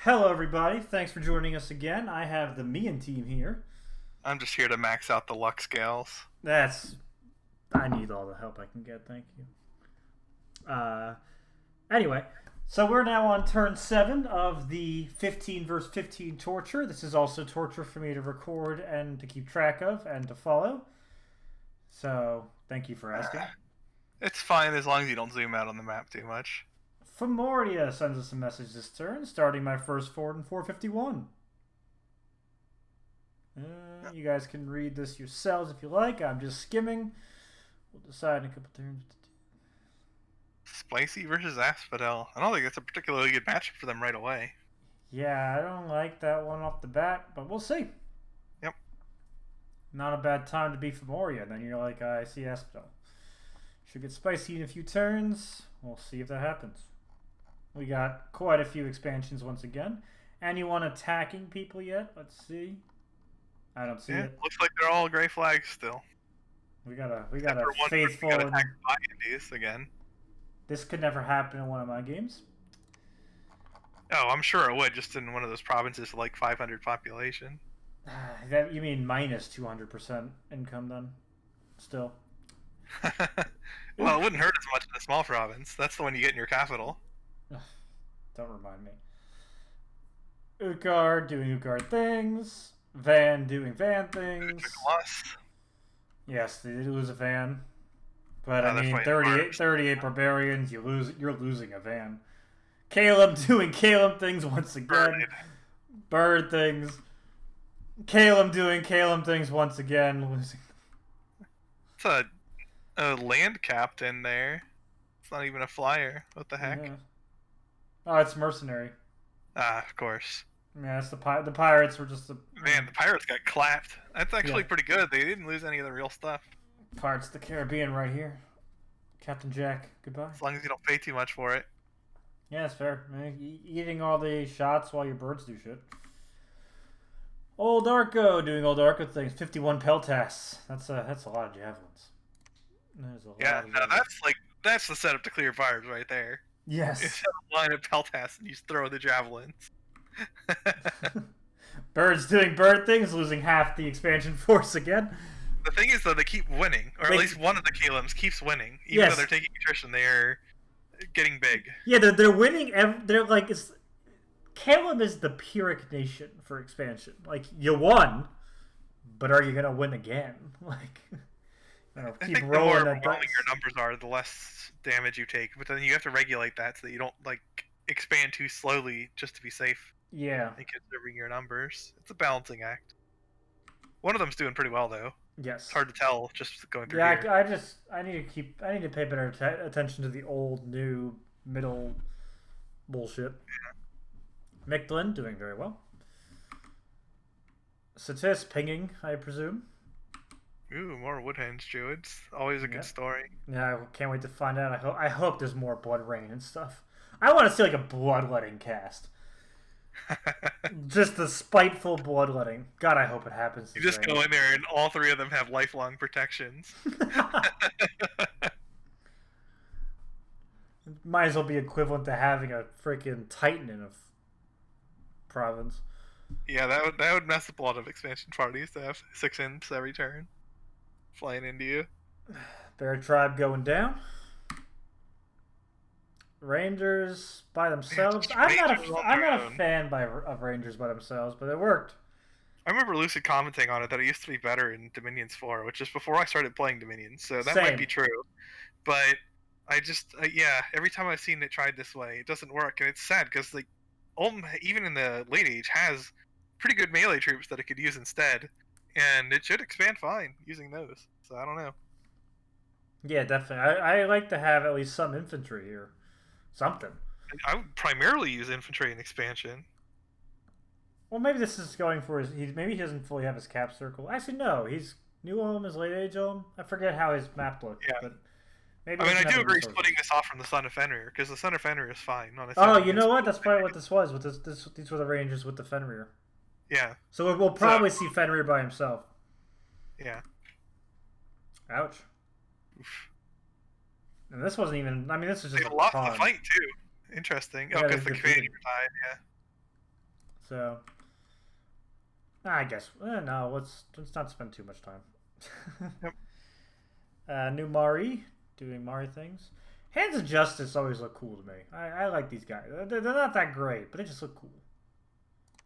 Hello, everybody. Thanks for joining us again. I have the TheMeInTeam here. I'm just here to max out the luck scales. That's. I need all the help I can get. Thank you. Anyway, so we're now on turn 7 of the 15 versus 15 torture. This is also torture for me to record and to keep track of and to follow. So, thank you for asking. It's fine as long as you don't zoom out on the map too much. Femoria sends us a message this turn, starting my first forward in 451. You guys can read this yourselves if you like. I'm just skimming. We'll decide in a couple turns what to do. Spicy versus Asphodel. I don't think that's a particularly good matchup for them right away. Yeah, I don't like that one off the bat, but we'll see. Yep. Not a bad time to be Femoria. Then you're like, I see Asphodel. Should get spicy in a few turns. We'll see if that happens. We got quite a few expansions once again. Anyone attacking people yet? Let's see. I don't see it. Looks like they're all gray flags still. We got a one faithful. got attacked by Indies again. This could never happen in one of my games. Oh, I'm sure it would, just in one of those provinces with like 500 population. That you mean minus 200% income then? Still. Well, it wouldn't hurt as much in a small province. That's the one you get in your capital. Don't remind me. Utgard doing Utgard things. Van doing Van things. Yes, they did lose a Van. But I mean, 38 barbarians, you're losing a Van. Caleb doing Caleb things once again. Bird things. Caleb doing Caleb things once again, losing. It's a land captain there. It's not even a flyer. What the heck? Yeah. Oh, it's mercenary. Ah, of course. Yeah, it's the pirates were just the... Man, the pirates got clapped. That's actually pretty good. They didn't lose any of the real stuff. Pirates of the Caribbean right here. Captain Jack, goodbye. As long as you don't pay too much for it. Yeah, it's fair. Eating all the shots while your birds do shit. Old Arco doing old Arco things. 51 peltasts. That's a lot of javelins. That's the setup to clear fires right there. Yes. You set a line of peltasts and you just throw the javelins. Birds doing bird things, losing half the expansion force again. The thing is, though, they keep winning, or at least one of the Kalems keeps winning, even though they're taking attrition. They're getting big. Yeah, they're winning. They're like Kalem is the Pyrrhic nation for expansion. Like, you won, but are you gonna win again? Like, I think the more overwhelming your numbers are, the less damage you take. But then you have to regulate that so that you don't like expand too slowly just to be safe. Yeah. And considering your numbers, it's a balancing act. One of them's doing pretty well though. Yes. It's hard to tell just going through. Yeah, I need to pay better attention to the old, new, middle bullshit. Yeah. Mictlin doing very well. Satis pinging, I presume. Ooh, more Woodhenge Druids. Always a good story. Yeah, I can't wait to find out. I hope there's more blood rain and stuff. I want to see like a bloodletting cast. Just the spiteful bloodletting. God, I hope it happens. You just go in there and all three of them have lifelong protections. Might as well be equivalent to having a freaking Titan in a province. Yeah, that would mess up a lot of expansion parties to have 6 imps every turn flying into you. Bear tribe going down. Rangers by themselves. I'm not a fan of Rangers by themselves, but it worked. I remember Lucid commenting on it that it used to be better in Dominions 4, which is before I started playing Dominions, so that might be true. But I just, every time I've seen it tried this way, it doesn't work, and it's sad because like Ulm, even in the late age, has pretty good melee troops that it could use instead, and it should expand fine using those. So I don't know. Yeah, definitely. I like to have at least some infantry here. Something. I would primarily use infantry in expansion. Well, maybe this is going for maybe he doesn't fully have his cap circle. Actually, no. He's New Ulm is late age Ulm. I forget how his map looks. Yeah. But maybe I do agree splitting this off from the Son of Fenrir, because the Son of Fenrir is fine. You know what? That's probably what this was. These were the Rangers with the Fenrir. Yeah. So we'll probably see Fenrir by himself. Yeah. Ouch. Oof. And this wasn't even. I mean, this was just. They lost the fight too. Interesting. Oh, because the Canadian died. Yeah. So, I guess no. Let's not spend too much time. Yep. New Mari doing Mari things. Hands of Justice always look cool to me. I like these guys. They're not that great, but they just look cool.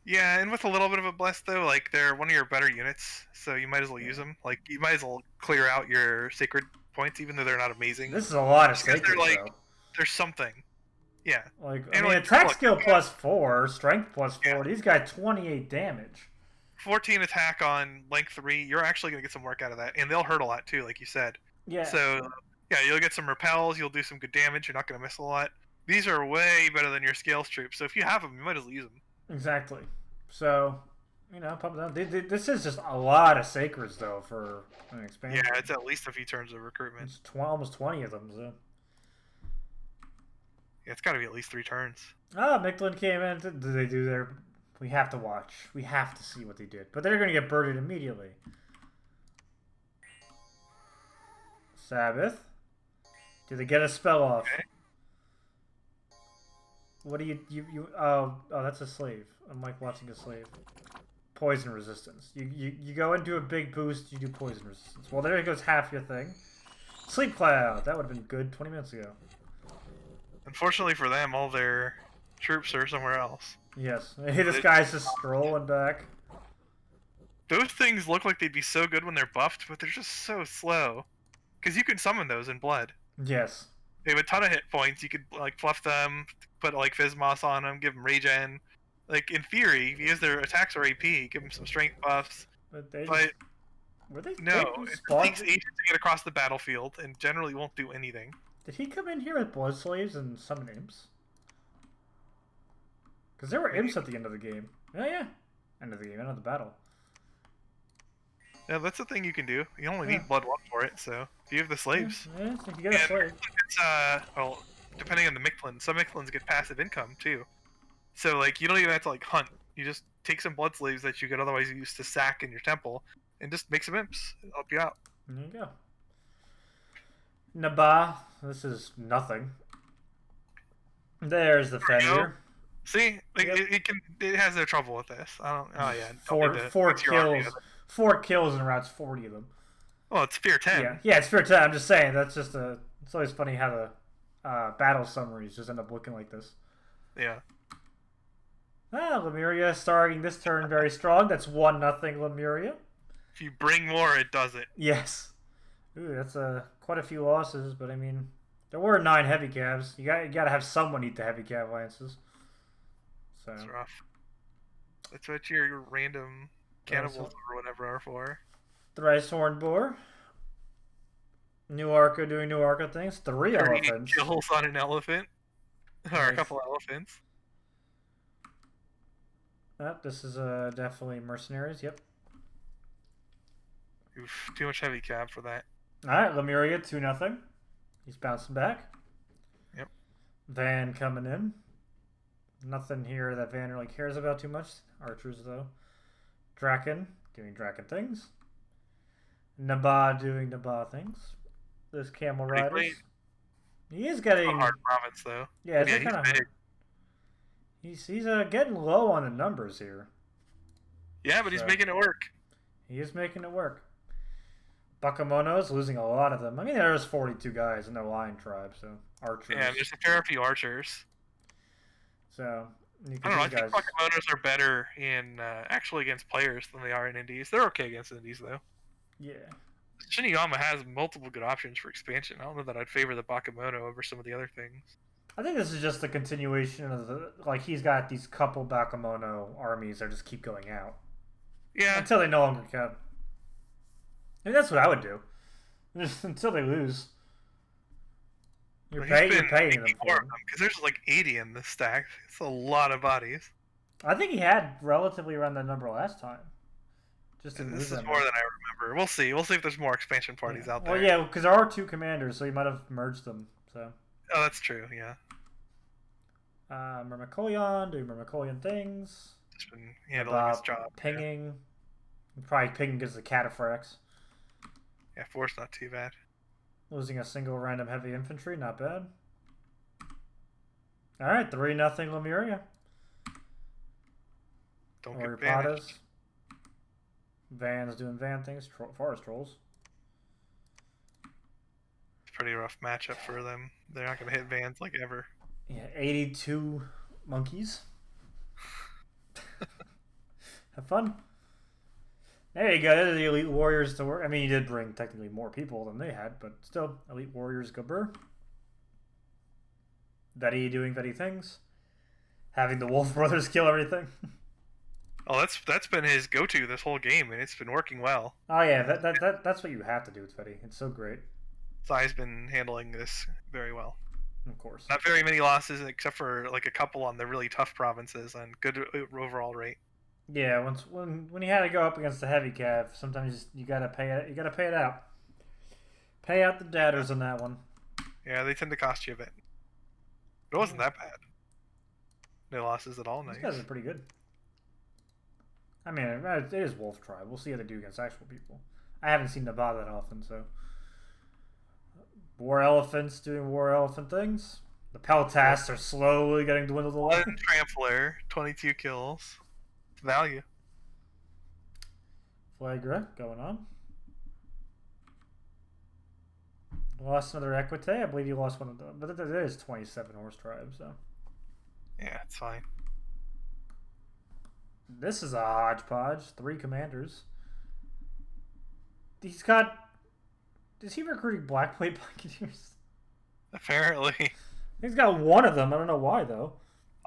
Yeah, and with a little bit of a bless though, like they're one of your better units, so you might as well use them. Like you might as well clear out your sacred points, even though they're not amazing. This is a lot of because sacred like, though. There's something. Yeah. Like and I mean, like, attack look, skill +4, strength +4. Yeah. These got 28 damage. 14 attack on length 3. You're actually gonna get some work out of that, and they'll hurt a lot too, like you said. Yeah. So yeah, you'll get some repels. You'll do some good damage. You're not gonna miss a lot. These are way better than your scales troops. So if you have them, you might as well use them. Exactly. So, pump down. This is just a lot of sacreds though for an expansion. Yeah, it's at least a few turns of recruitment. It's almost 20 of them. So. Yeah, it's got to be at least 3 turns. Ah, Mictlan came in. Did they do their? We have to watch. We have to see what they did. But they're going to get birded immediately. Sabbath. Did they get a spell off? Okay. What do you oh, that's a slave. I'm like watching a slave. Poison resistance. You go into a big boost, you do poison resistance. Well, there goes half your thing. Sleep Cloud. That would have been good 20 minutes ago. Unfortunately for them, all their troops are somewhere else. Yes. Hey, this guy's just scrolling back. Those things look like they'd be so good when they're buffed, but they're just so slow. Because you can summon those in blood. Yes. They have a ton of hit points. You could like fluff them, put like Physmos on them, give them regen. Like in theory, if you use their attacks or AP, give them some strength buffs. But they were they? No, it takes ages to get across the battlefield, and generally won't do anything. Did he come in here with blood slaves and summon imps? Because there were imps at the end of the game. Yeah. End of the game, end of the battle. Yeah, that's the thing you can do. You only need blood 1 for it, so if you have the slaves. Yeah, so you get a slave. It's, well, depending on the Mictlan, some Mictlans get passive income too. So, like, you don't even have to, like, hunt. You just take some blood slaves that you could otherwise use to sack in your temple, and just make some imps. It'll help you out. There you go. Naba, this is nothing. There's the Fenrir. See, like, it has no trouble with this. I don't. Oh yeah, four kills. 4 kills and routes 40 of them. Well, it's Fear 10. Yeah, it's Fear 10. I'm just saying that's just a. It's always funny how the battle summaries just end up looking like this. Yeah. Lemuria starting this turn very strong. That's 1-0 Lemuria. If you bring more, it does it. Yes. Ooh, that's quite a few losses, but I mean, there were 9 heavy cabs. You got to have someone eat the heavy cab lances. So that's rough. That's what your random cannibals or whatever are for. Thrice Horned Boar. New Arca doing New Arca things. 3 elephants. Kills on an elephant. Or a couple elephants. This is definitely mercenaries. Yep. Oof, too much heavy cab for that. Alright, Lemuria 2-0. He's bouncing back. Yep. Van coming in. Nothing here that Van really cares about too much. Archers, though. Draken doing Draken things. Naba doing Naba things. There's Camel Riders. He is getting... It's a hard province, though. Yeah, it's kind of hard. He's getting low on the numbers here. Yeah, but he's making it work. He is making it work. Bakamono's losing a lot of them. I mean, there's 42 guys in their lion tribe, so archers. Yeah, there's a fair few archers. So I don't know. I think Bakamonos are better in actually against players than they are in indies. They're okay against indies though. Yeah. Shinigama has multiple good options for expansion. I don't know that I'd favor the Bakamono over some of the other things. I think this is just a continuation of he's got these couple Bakamono armies that just keep going out. Yeah. Until they no longer can. I mean, that's what I would do. Just until they lose. You're paying them for them. Because there's like 80 in this stack. It's a lot of bodies. I think he had relatively around that number last time. Just didn't lose this is that more much. than I remember. We'll see. We'll see if there's more expansion parties out there. Well, yeah, because there are 2 commanders, so you might have merged them. So. Oh, that's true. Yeah. Myrmicolion doing Myrmicolion things. Just been handling his job. Pinging. Yeah. Probably pinging because of the cataphracts. Yeah, 4's not too bad. Losing a single random heavy infantry, not bad. Alright, 3-0 Lemuria. don't Warrior get banished. Patas. Van's doing van things. Forest Trolls. Pretty rough matchup for them. They're not going to hit Vans like ever. Yeah, 82 monkeys. Have fun. There you go. There's the Elite Warriors to work. I mean, you did bring technically more people than they had, but still, Elite Warriors go burr. Vetty doing Vetty things. Having the Wolf Brothers kill everything. Oh, that's been his go-to this whole game, and it's been working well. Oh yeah, that's what you have to do with Vetty. It's so great. Zai's been handling this very well. Of course. Not very many losses, except for like a couple on the really tough provinces, and good overall rate. Yeah, when you had to go up against the heavy cav, sometimes you gotta pay it. You gotta pay it out. Pay out the datters on that one. Yeah, they tend to cost you a bit. But it wasn't that bad. No losses at all. Nice. These guys are pretty good. I mean, it is Wolf Tribe. We'll see how they do against actual people. I haven't seen Nevada that often, so. War Elephants doing War Elephant things. The Peltasts are slowly getting dwindled away. One Trampler, 22 kills. Value. Flagra going on. Lost another Equite. I believe you lost one of them. But it is 27 horse tribes, so. Yeah, it's fine. This is a hodgepodge. 3 commanders. He's got... Is he recruiting Blackblade Buccaneers? Apparently. He's got one of them. I don't know why, though.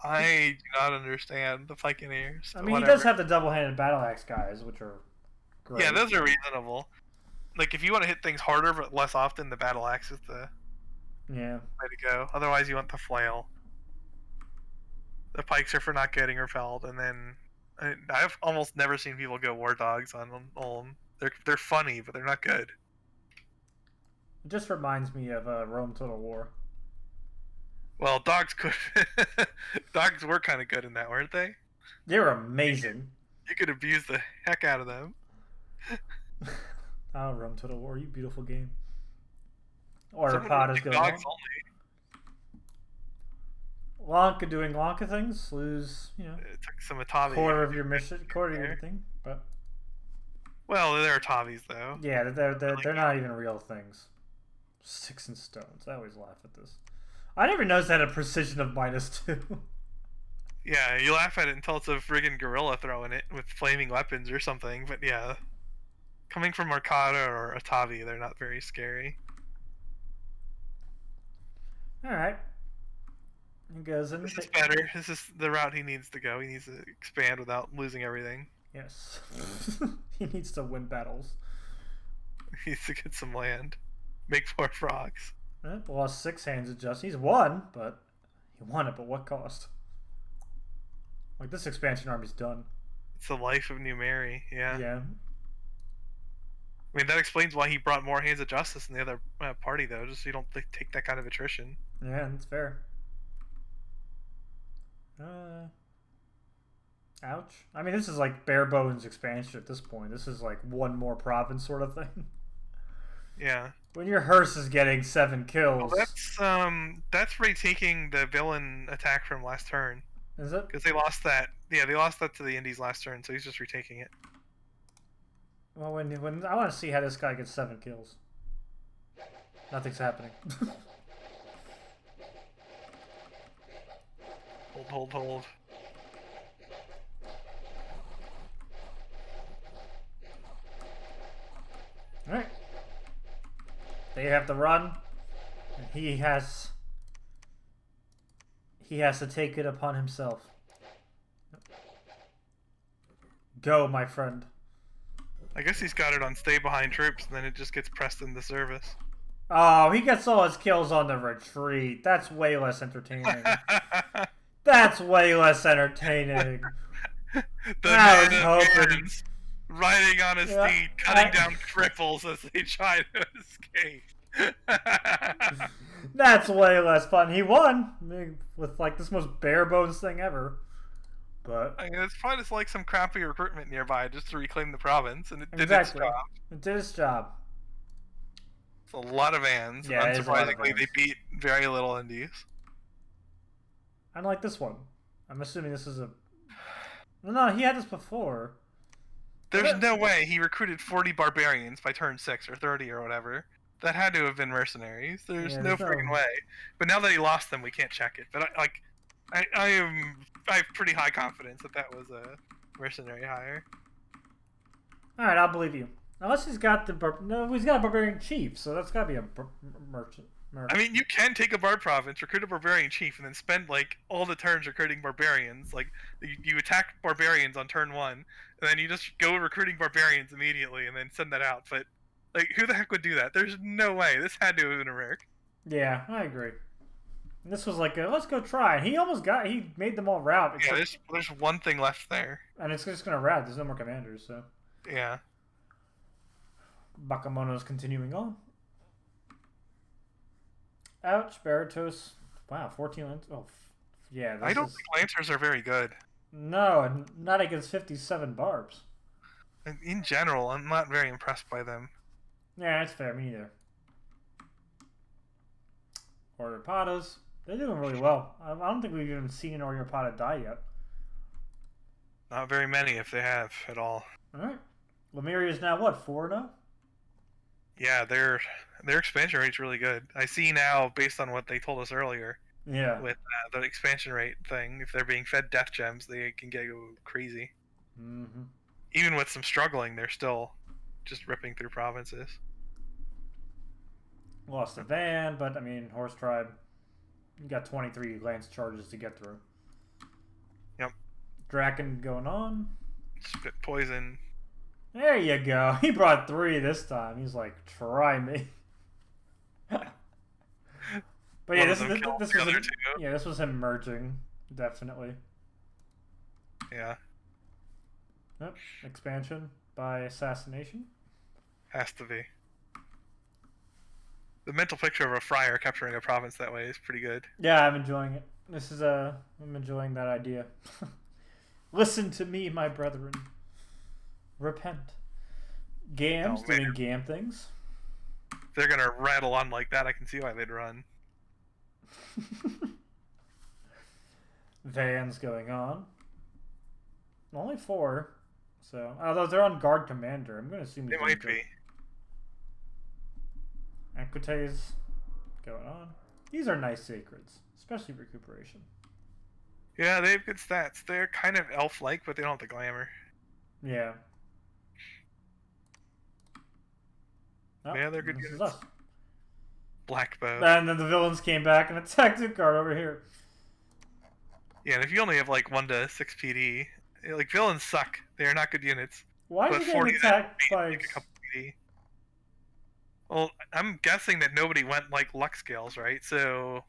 I do not understand the Buccaneers. I mean, he does have the double-handed battle axe guys, which are great. Yeah, those are reasonable. Like, if you want to hit things harder but less often, the battle axe is the way to go. Otherwise, you want the flail. The pikes are for not getting repelled, and then I've almost never seen people go war dogs on Ulm. They're funny, but they're not good. It just reminds me of Rome Total War. Well, dogs dogs were kind of good in that, weren't they? They were amazing. You could abuse the heck out of them. Oh, Rome Total War, you beautiful game. Or Pod is going on. Lanka doing Lanka things, lose, it took some Atavi quarter of your mission, quarter of your thing, but. Well, they're Atavis though. Yeah, they're not even real things. Sticks and stones. I always laugh at this. I never noticed that a precision of -2. Yeah, you laugh at it until it's a friggin' gorilla throwing it with flaming weapons or something. But yeah, coming from Arcata or Atavi, they're not very scary. All right. He goes in. This is better. This is the route he needs to go. He needs to expand without losing everything. Yes. He needs to win battles. He needs to get some land. Make 4 frogs. Lost 6 hands of justice. He's won, but he won it, but what cost? Like, this expansion army's done. It's the life of New Mary, yeah. Yeah. I mean, that explains why he brought more hands of justice than the other party, though, just so you don't take that kind of attrition. Yeah, that's fair. Ouch. I mean, this is like bare bones expansion at this point. This is like one more province sort of thing. Yeah. When your hearse is getting 7 kills. Well, that's retaking the villain attack from last turn. Is it? Because they lost that. Yeah, they lost that to the Indies last turn, so he's just retaking it. Well, when I want to see how this guy gets 7 kills. Nothing's happening. Hold. Alright. They have to run. And he has to take it upon himself. Go, my friend. I guess he's got it on stay behind troops, and then it just gets pressed into service. Oh, he gets all his kills on the retreat. That's way less entertaining. That's way less entertaining. I was hoping. Riding on a steed, cutting down cripples as they try to escape. That's way less fun. He won with like this most bare bones thing ever. But I mean, it's probably just like some crappy recruitment nearby just to reclaim the province, and it did its job. It did its job. It's a lot of Vans. Yeah, unsurprisingly, they beat very little Indies. Unlike this one. I'm assuming this is No, he had this before. There's no way he recruited 40 barbarians by turn 6 or 30 or whatever. That had to have been mercenaries. There's no freaking way. But now that he lost them, we can't check it. But I have pretty high confidence that was a mercenary hire. All right, I'll believe you. Unless he's got he's got a barbarian chief, so that's gotta be a merchant. I mean, you can take a bard province, recruit a barbarian chief, and then spend like all the turns recruiting barbarians. Like you attack barbarians on turn 1, and then you just go recruiting barbarians immediately, and then send that out. But like, who the heck would do that? There's no way. This had to have been a Merc. Yeah, I agree. This was like let's go try. He made them all route. Yeah, there's one thing left there, and it's just gonna route. There's no more commanders, so yeah. Bakemono's continuing on. Ouch, Baratos. Wow, 14 Lancers. Oh, yeah. I don't think Lancers are very good. No, not against 57 barbs. In general, I'm not very impressed by them. Yeah, that's fair. Me neither. Oriopadas. They're doing really well. I don't think we've even seen an Oriopada die yet. Not very many, if they have at all. Alright. Lemuria's now what, 4-0? Yeah, their expansion rate's really good. I see now, based on what they told us earlier, yeah, with the expansion rate thing, if they're being fed death gems, they can go crazy. Mm-hmm. Even with some struggling, they're still just ripping through provinces. Lost a van, but I mean, Horse Tribe, you got 23 lance charges to get through. Yep. Draken going on. Spit poison. There you go. He brought 3 this time. He's like, try me. But yeah, this was him merging, definitely. Yeah. Yep. Expansion by assassination. Has to be. The mental picture of a friar capturing a province that way is pretty good. Yeah, I'm enjoying it. I'm enjoying that idea. Listen to me, my brethren. Repent. Gam's doing Gam things. If they're gonna rattle on like that, I can see why they'd run. Van's going on. Only 4. So, although they're on guard commander, I'm going to assume they might be. Equites going on. These are nice sacreds, especially recuperation. Yeah, they have good stats. They're kind of elf-like, but they don't have the glamour. Yeah. Oh, yeah, they're good. This is us. Black bow. And then the villains came back and attacked the card over here. Yeah, and if you only have like 1 to 6 PD, like villains suck. They are not good units. Why is he getting attacked by a couple PD? Well, I'm guessing that nobody went like luck scales, right? So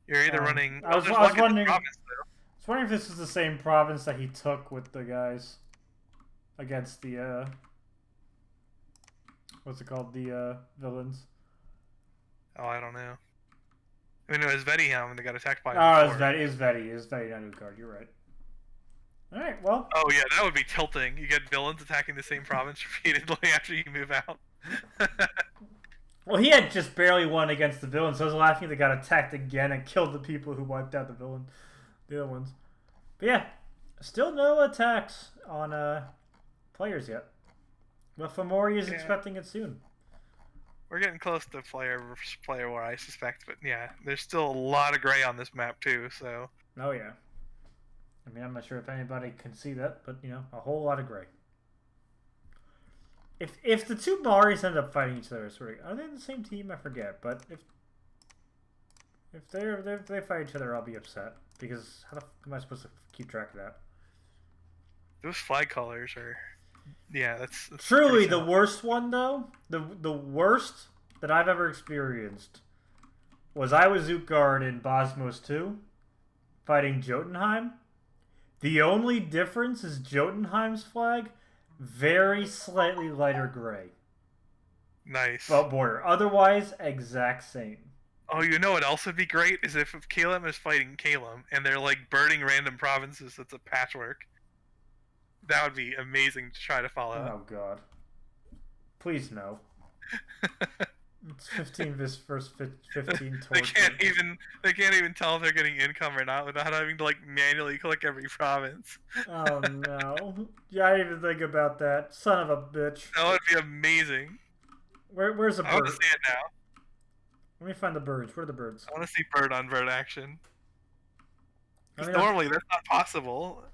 you're either running. I was wondering. I was wondering if this is the same province that he took with the guys against the what's it called? The villains. Oh, I don't know. I mean, it was Vettihelm and they got attacked by. Oh, it was Vetti. It was Vetti, not Utgard. You're right. All right, well. Oh yeah, that would be tilting. You get villains attacking the same province repeatedly after you move out. Well, he had just barely won against the villains, so I was laughing they got attacked again and killed the people who wiped out the other ones. But yeah, still no attacks on players yet. But Fomori is expecting it soon. We're getting close to player versus player war, I suspect. But yeah, there's still a lot of gray on this map too. So. Oh yeah. I mean, I'm not sure if anybody can see that, but you know, a whole lot of gray. If the two Maris end up fighting each other, are they in the same team? I forget. But if they fight each other, I'll be upset because how the fuck am I supposed to keep track of that? Those flag colors are, yeah, that's truly the worst one though. The worst that I've ever experienced was I was Utgard in Bosmos 2, fighting Jotunheim. The only difference is Jotunheim's flag. Very slightly lighter gray. Nice. Border. Otherwise, exact same. Oh, you know what else would be great is if Kalem is fighting Kalem and they're like burning random provinces. That's a patchwork. That would be amazing to try to follow. Oh god. Please no. It's 15 versus 15 They towards they can't even tell if they're getting income or not without having to like manually click every province. Oh no. Yeah, I didn't even think about that. Son of a bitch. That would be amazing. Where's the bird? I want to see it now. Let me find the birds. Where are the birds? I want to see bird on bird action. Because normally that's not possible.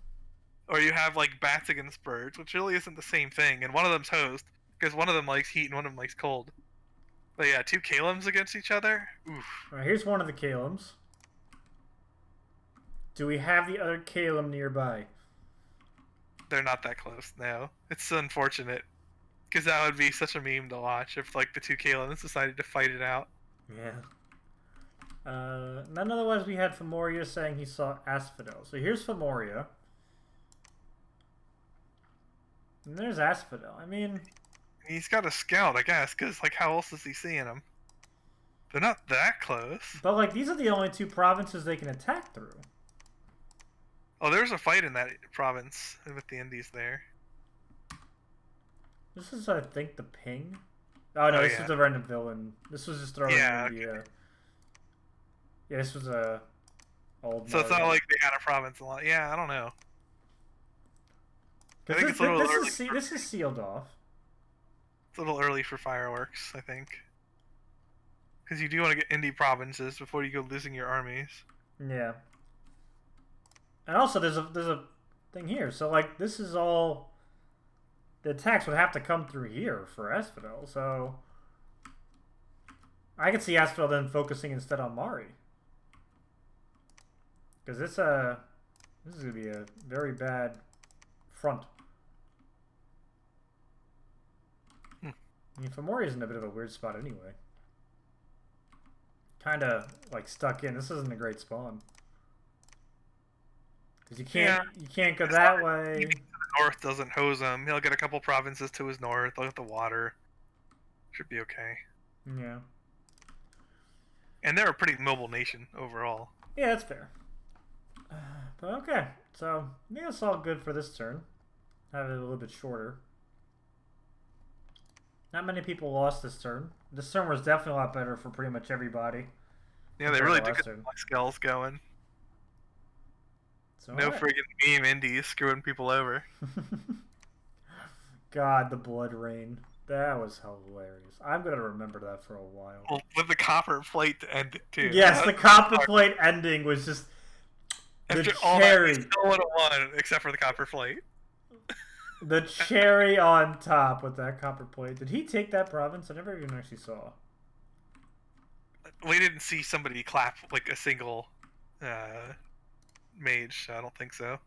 Or you have like bats against birds, which really isn't the same thing. And one of them's host, because one of them likes heat and one of them likes cold. But yeah, two Kalems against each other? Oof. Alright, here's one of the Kalems. Do we have the other Kalem nearby? They're not that close, no. It's unfortunate. Because that would be such a meme to watch if like the two Kalems decided to fight it out. Yeah. None otherwise we had Femoria saying he saw Asphodel. So here's Femoria. And there's Asphodel. I mean... He's got a scout, I guess, because like how else is he seeing him? They're not that close. But like these are the only two provinces they can attack through. Oh, there's a fight in that province with the Indies there. This is, I think, the ping. Oh no, this is the random villain. This was just throwing in the... Okay. Yeah, this was a... old So Mario. it's not like they had a province a lot. Yeah, I don't know. I think it's a little early. This is sealed off. It's a little early for fireworks, I think. Because you do want to get indie provinces before you go losing your armies. Yeah. And also, there's a thing here. So, like, this is all... The attacks would have to come through here for Asphodel, so... I could see Asphodel then focusing instead on Mari. Because this is going to be a very bad front. I mean, Fomoria's in a bit of a weird spot anyway. Kind of, like, stuck in. This isn't a great spawn. Because you can't go that way. North doesn't hose him. He'll get a couple provinces to his north. Look at the water. Should be okay. Yeah. And they're a pretty mobile nation overall. Yeah, that's fair. But okay, so I think that's all good for this turn. Have it a little bit shorter. Not many people lost this turn. This turn was definitely a lot better for pretty much everybody. Yeah, they really did get the skills going. So no friggin' meme indies screwing people over. God, the blood rain. That was hilarious. I'm going to remember that for a while. Well, with the copper plate to end it, too. Yes, the copper plate ending was just the cherry. Still would have won, except for the copper plate. The cherry on top with that copper plate. Did he take that province? I never even actually saw. We didn't see somebody clap, like, a single mage. I don't think so.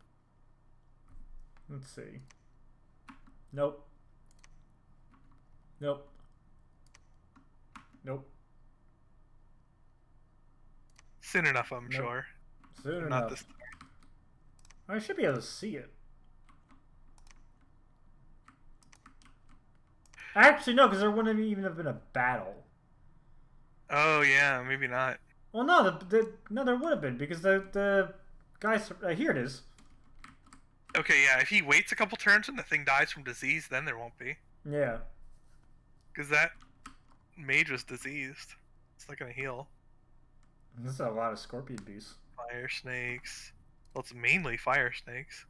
Let's see. Nope. Nope. Nope. Soon enough, I'm sure. Soon enough. This I should be able to see it. Actually, no, because there wouldn't even have been a battle. Oh yeah, maybe not. Well, no, no, there would have been because the guys here it is. Okay, yeah. If he waits a couple turns and the thing dies from disease, then there won't be. Yeah. Because that mage was diseased. It's not gonna heal. This is a lot of scorpion beasts. Fire snakes. Well, it's mainly fire snakes.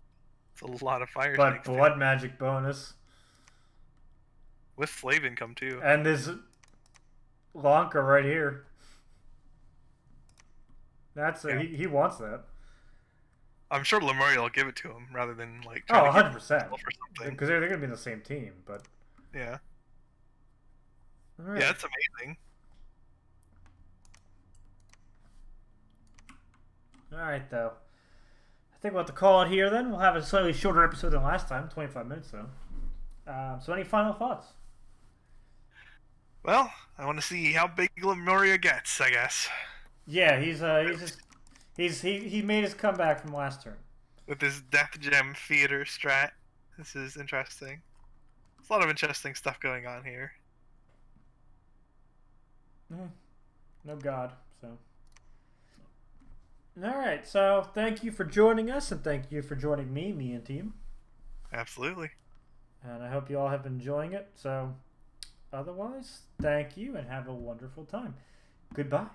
It's a lot of fire snakes. But blood magic bonus. With slave income too. And this Lanka right here. That's he wants that. I'm sure Lemuria will give it to him rather than like. 100%. Because they're gonna be in the same team, but. Yeah. Right. Yeah, it's amazing. Alright, though. I think we'll have to call it here then. We'll have a slightly shorter episode than last time, 25 minutes though. So any final thoughts? Well, I want to see how big Lemuria gets, I guess. Yeah, he made his comeback from last turn. With his Death Gem theater strat. This is interesting. There's a lot of interesting stuff going on here. No god, so. Alright, so thank you for joining us, and thank you for joining me and team. Absolutely. And I hope you all have been enjoying it, so otherwise, thank you and have a wonderful time. Goodbye.